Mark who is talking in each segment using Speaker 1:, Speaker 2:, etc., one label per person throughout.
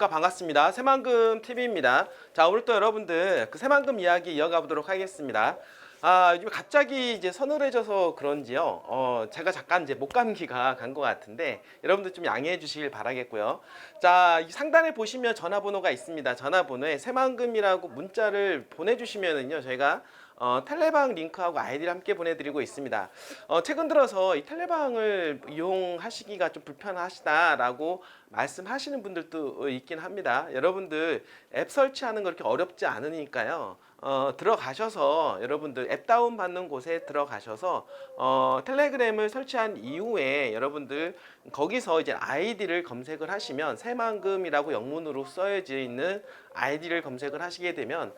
Speaker 1: 안녕하십니까. 반갑습니다. 새만금 TV입니다. 자, 오늘 또 여러분들 그 새만금 이야기 이어가 보도록 하겠습니다. 요즘 갑자기 이제 서늘해져서 그런지요. 제가 잠깐 이제 목감기가 간 것 같은데 여러분들 좀 양해해 주시길 바라겠고요. 자, 이 상단에 보시면 전화번호가 있습니다. 전화번호에 새만금이라고 문자를 보내주시면은요, 저희가 텔레방 링크하고 아이디를 함께 보내드리고 있습니다. 최근 들어서 이 텔레방을 이용하시기가 좀 불편하시다라고 말씀하시는 분들도 있긴 합니다. 여러분들 앱 설치하는 거 그렇게 어렵지 않으니까요. 들어가셔서 여러분들 앱 다운 받는 곳에 들어가셔서 텔레그램을 설치한 이후에 여러분들 거기서 이제 아이디를 검색을 하시면 새만금이라고 영문으로 써져 있는 아이디를 검색을 하시게 되면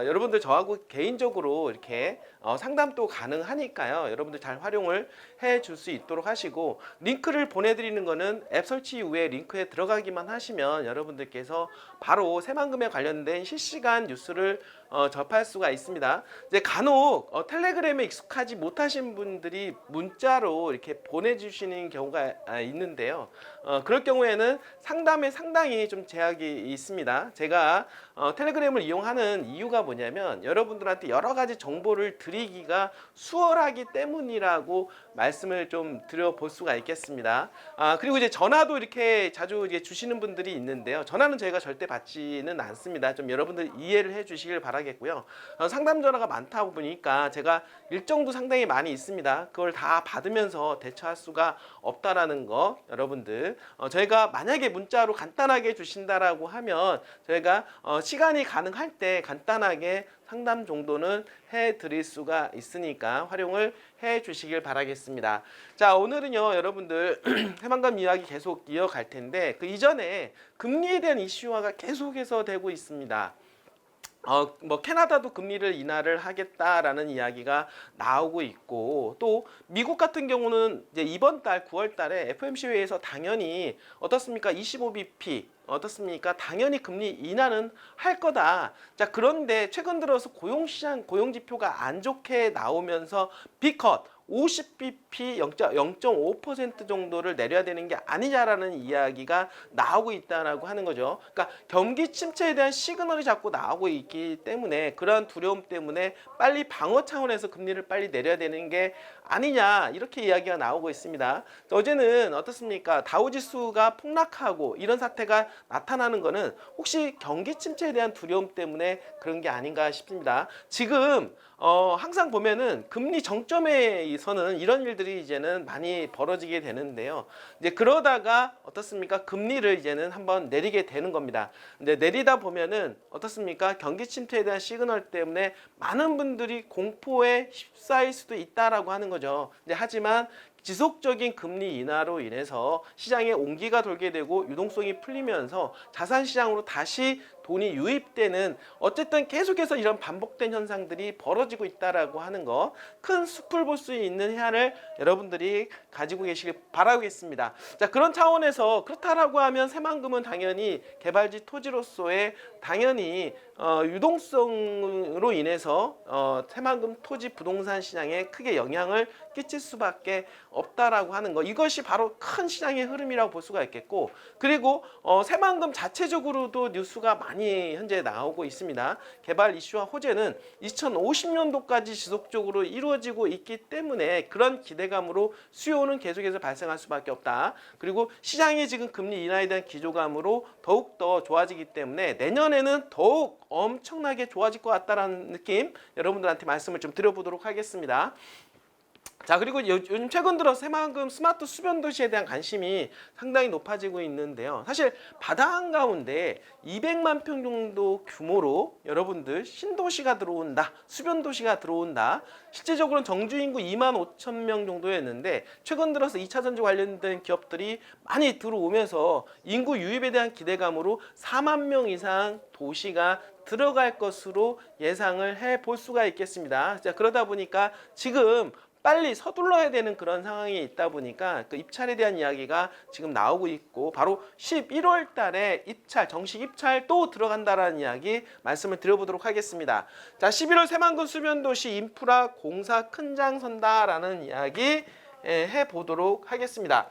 Speaker 1: 여러분들 저하고 개인적으로 이렇게 상담도 가능하니까요. 여러분들 잘 활용을 해 줄 수 있도록 하시고, 링크를 보내드리는 거는 앱 설치 이후에 링크에 들어가기만 하시면 여러분들께서 바로 새만금에 관련된 실시간 뉴스를 접할 수가 있습니다. 이제 간혹 텔레그램에 익숙하지 못하신 분들이 문자로 이렇게 보내주시는 경우가 있는데요. 그럴 경우에는 상담에 상당히 좀 제약이 있습니다. 제가 텔레그램을 이용하는 이유가 뭐냐면 여러분들한테 여러 가지 정보를 드리기가 수월하기 때문이라고 말씀을 좀 드려볼 수가 있겠습니다. 그리고 이제 전화도 이렇게 자주 이제 주시는 분들이 있는데요. 전화는 저희가 절대 받지는 않습니다. 좀 여러분들 이해를 해 주시길 바라겠고요. 상담 전화가 많다 보니까 제가 일정도 상당히 많이 있습니다. 그걸 다 받으면서 대처할 수가 없다라는 거, 여러분들 저희가 만약에 문자로 간단하게 주신다라고 하면 저희가 시간이 가능할 때 간단하게 상담 정도는 해 드릴 수가 있으니까 활용을 해 주시길 바라겠습니다. 자, 오늘은요 여러분들 새만금 이야기 계속 이어갈 텐데 그 이전에 금리에 대한 이슈화가 계속해서 되고 있습니다. 캐나다도 금리를 인하를 하겠다라는 이야기가 나오고 있고, 또 미국 같은 경우는 이제 이번 달 9월 달에 FOMC 회의에서 당연히 어떻습니까? 25bp 어떻습니까? 당연히 금리 인하는 할 거다. 자, 그런데 최근 들어서 고용시장 고용지표가 안 좋게 나오면서 B컷 50bp 0.5% 정도를 내려야 되는 게 아니냐라는 이야기가 나오고 있다라고 하는 거죠. 그러니까 경기 침체에 대한 시그널이 자꾸 나오고 있기 때문에 그러한 두려움 때문에 빨리 방어 차원에서 금리를 빨리 내려야 되는 게 아니냐, 이렇게 이야기가 나오고 있습니다. 어제는 어떻습니까? 다우지수가 폭락하고 이런 사태가 나타나는 거는 혹시 경기 침체에 대한 두려움 때문에 그런 게 아닌가 싶습니다. 지금 항상 보면은 금리 정점에서는 이런 일들이 이제는 많이 벌어지게 되는데요. 이제 그러다가 어떻습니까? 금리를 이제는 한번 내리게 되는 겁니다. 근데 내리다 보면은 어떻습니까? 경기 침체에 대한 시그널 때문에 많은 분들이 공포에 휩싸일 수도 있다라고 하는 거죠. 이제 하지만 지속적인 금리 인하로 인해서 시장에 온기가 돌게 되고 유동성이 풀리면서 자산시장으로 다시 돈이 유입되는, 어쨌든 계속해서 이런 반복된 현상들이 벌어지고 있다라고 하는 거, 큰 숲을 볼 수 있는 해안을 여러분들이 가지고 계시길 바라겠습니다. 자, 그런 차원에서 그렇다라고 하면 새만금은 당연히 개발지 토지로서의 당연히 유동성으로 인해서 새만금 토지 부동산 시장에 크게 영향을 끼칠 수밖에 없다라고 하는 거, 이것이 바로 큰 시장의 흐름이라고 볼 수가 있겠고, 그리고 새만금 자체적으로도 뉴스가 많이 현재 나오고 있습니다. 개발 이슈와 호재는 2050년도까지 지속적으로 이루어지고 있기 때문에 그런 기대감으로 수요는 계속해서 발생할 수밖에 없다. 그리고 시장이 지금 금리 인하에 대한 기조감으로 더욱더 좋아지기 때문에 내년에는 더욱 엄청나게 좋아질 것 같다라는 느낌, 여러분들한테 말씀을 좀 드려보도록 하겠습니다. 자, 그리고 요즘 최근 들어 새만금 스마트 수변 도시에 대한 관심이 상당히 높아지고 있는데요. 사실 바다 한가운데 200만 평 정도 규모로 여러분들 신도시가 들어온다, 수변 도시가 들어온다. 실제적으로는 정주 인구 2만 5천 명 정도였는데 최근 들어서 2차 전지 관련된 기업들이 많이 들어오면서 인구 유입에 대한 기대감으로 4만 명 이상 도시가 들어갈 것으로 예상을 해 볼 수가 있겠습니다. 자, 그러다 보니까 지금 빨리 서둘러야 되는 그런 상황이 있다 보니까 그 입찰에 대한 이야기가 지금 나오고 있고, 바로 11월 달에 입찰, 정식 입찰 또 들어간다라는 이야기 말씀을 드려보도록 하겠습니다. 자, 11월 새만금 수변도시 인프라 공사 큰 장 선다라는 이야기 해보도록 하겠습니다.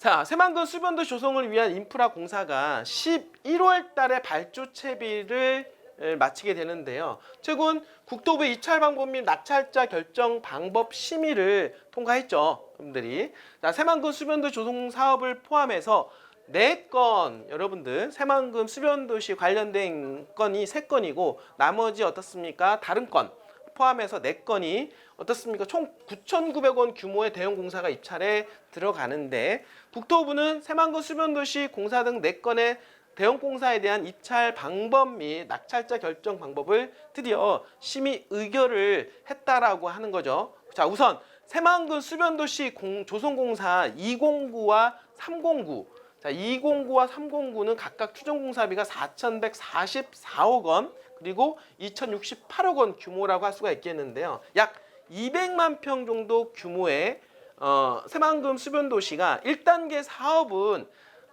Speaker 1: 자, 새만금 수변도시 조성을 위한 인프라 공사가 11월 달에 발주 채비를 마치게 되는데요. 최근 국토부 입찰 방법 및 낙찰자 결정 방법 심의를 통과했죠. 여러분들이. 자, 새만금 수변도시 조성 사업을 포함해서 4건, 여러분들 새만금 수변도시 관련된 건이 3건이고 나머지 어떻습니까? 다른 건 포함해서 4건이 어떻습니까? 총 9,900원 규모의 대형 공사가 입찰에 들어가는데 국토부는 새만금 수변도시 공사 등 4건의 대형 공사에 대한 입찰 방법 및 낙찰자 결정 방법을 드디어 심의 의결을 했다라고 하는 거죠. 자, 우선 새만금 수변도시 조성공사 209와 309. 자, 209와 309는 각각 추정공사비가 4,144억 원 그리고 2,068억 원 규모라고 할 수가 있겠는데요. 약 200만 평 정도 규모의 새만금 수변도시가 1단계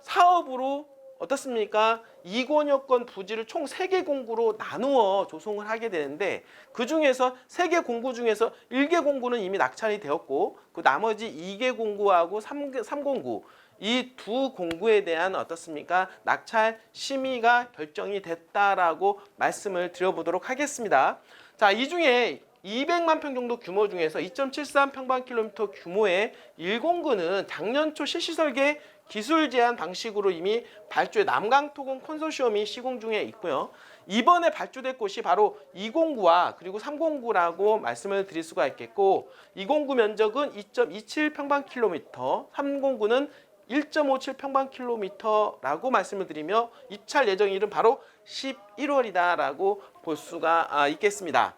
Speaker 1: 사업으로 어떻습니까? 2권여건 부지를 총 3개 공구로 나누어 조성을 하게 되는데 그 중에서 3개 공구 중에서 1개 공구는 이미 낙찰이 되었고 그 나머지 2개 공구하고 3공구 이 두 공구에 대한 어떻습니까? 낙찰 심의가 결정이 됐다라고 말씀을 드려보도록 하겠습니다. 자, 이 중에 200만 평 정도 규모 중에서 2.73 평방킬로미터 규모의 1공구는 작년 초 실시 설계 기술 제한 방식으로 이미 발주해 남강토공 컨소시엄이 시공 중에 있고요. 이번에 발주될 곳이 바로 2공구와 그리고 3공구라고 말씀을 드릴 수가 있겠고 2공구 면적은 2.27 평방킬로미터, 3공구는 1.57 평방킬로미터라고 말씀을 드리며 입찰 예정일은 바로 11월이다라고 볼 수가 있겠습니다.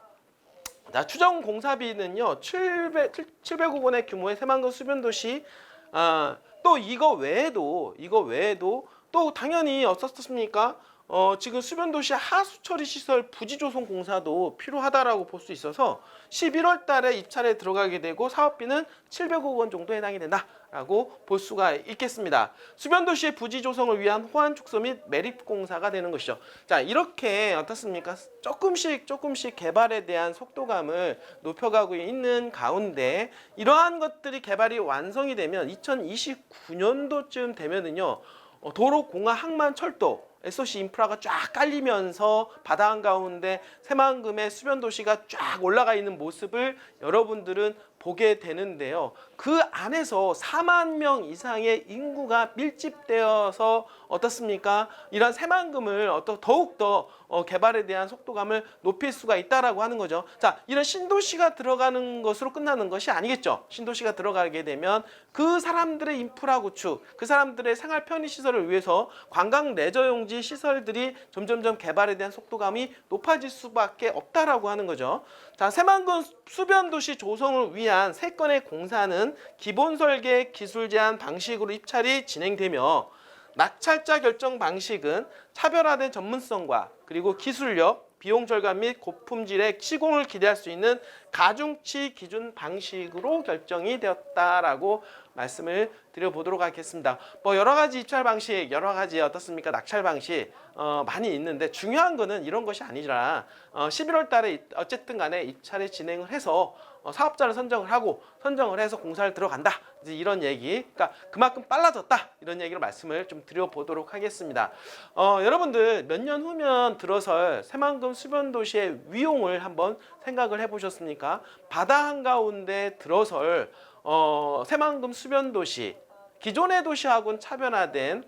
Speaker 1: 자, 추정 공사비는요 700억 원의 규모의 새만금 수변도시 또 이거 외에도 또 당연히 어떻습니까? 지금 수변도시 하수처리 시설 부지 조성 공사도 필요하다라고 볼 수 있어서 11월 달에 입찰에 들어가게 되고 사업비는 700억 원 정도 해당이 된다라고 볼 수가 있겠습니다. 수변도시의 부지 조성을 위한 호환 축소 및 매립 공사가 되는 것이죠. 자, 이렇게 어떻습니까? 조금씩 개발에 대한 속도감을 높여가고 있는 가운데 이러한 것들이 개발이 완성이 되면 2029년도쯤 되면은요. 도로, 공항, 항만, 철도 SOC 인프라가 쫙 깔리면서 바다 한가운데 새만금의 수변도시가 쫙 올라가 있는 모습을 여러분들은 보게 되는데요. 그 안에서 4만 명 이상의 인구가 밀집되어서 어떻습니까? 이런 새만금을 더욱더 개발에 대한 속도감을 높일 수가 있다라고 하는 거죠. 자, 이런 신도시가 들어가는 것으로 끝나는 것이 아니겠죠. 신도시가 들어가게 되면 그 사람들의 인프라 구축, 그 사람들의 생활 편의 시설을 위해서 관광 레저용지 시설들이 점점점 개발에 대한 속도감이 높아질 수밖에 없다라고 하는 거죠. 자, 새만금 수변도시 조성을 위한 3건의 공사는 기본 설계 기술 제한 방식으로 입찰이 진행되며 낙찰자 결정 방식은 차별화된 전문성과 그리고 기술력, 비용 절감 및 고품질의 시공을 기대할 수 있는 가중치 기준 방식으로 결정이 되었다라고 말씀을 드려보도록 하겠습니다. 뭐 여러 가지 입찰 방식, 여러 가지 어떻습니까? 낙찰 방식 많이 있는데 중요한 거는 이런 것이 아니라 11월 달에 어쨌든 간에 입찰을 진행을 해서 사업자를 선정을 해서 공사를 들어간다. 이제 이런 얘기, 그러니까 그만큼 빨라졌다. 이런 얘기를 말씀을 좀 드려보도록 하겠습니다. 여러분들 몇 년 후면 들어설 새만금 수변도시의 위용을 한번 생각을 해보셨습니까? 바다 한가운데 들어설 새만금 수변도시, 기존의 도시하고는 차별화된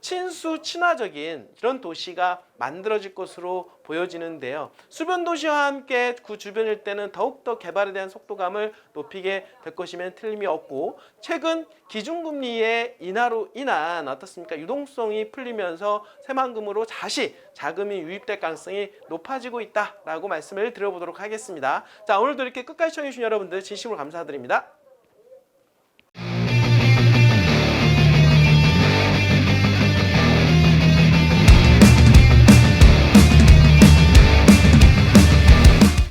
Speaker 1: 친수 친화적인 이런 도시가 만들어질 것으로 보여지는데요. 수변도시와 함께 그 주변 일대는 더욱더 개발에 대한 속도감을 높이게 될 것이면 틀림이 없고 최근 기준금리의 인하로 인한 어떻습니까? 유동성이 풀리면서 새만금으로 다시 자금이 유입될 가능성이 높아지고 있다라고 말씀을 드려보도록 하겠습니다. 자, 오늘도 이렇게 끝까지 시청해주신 여러분들 진심으로 감사드립니다.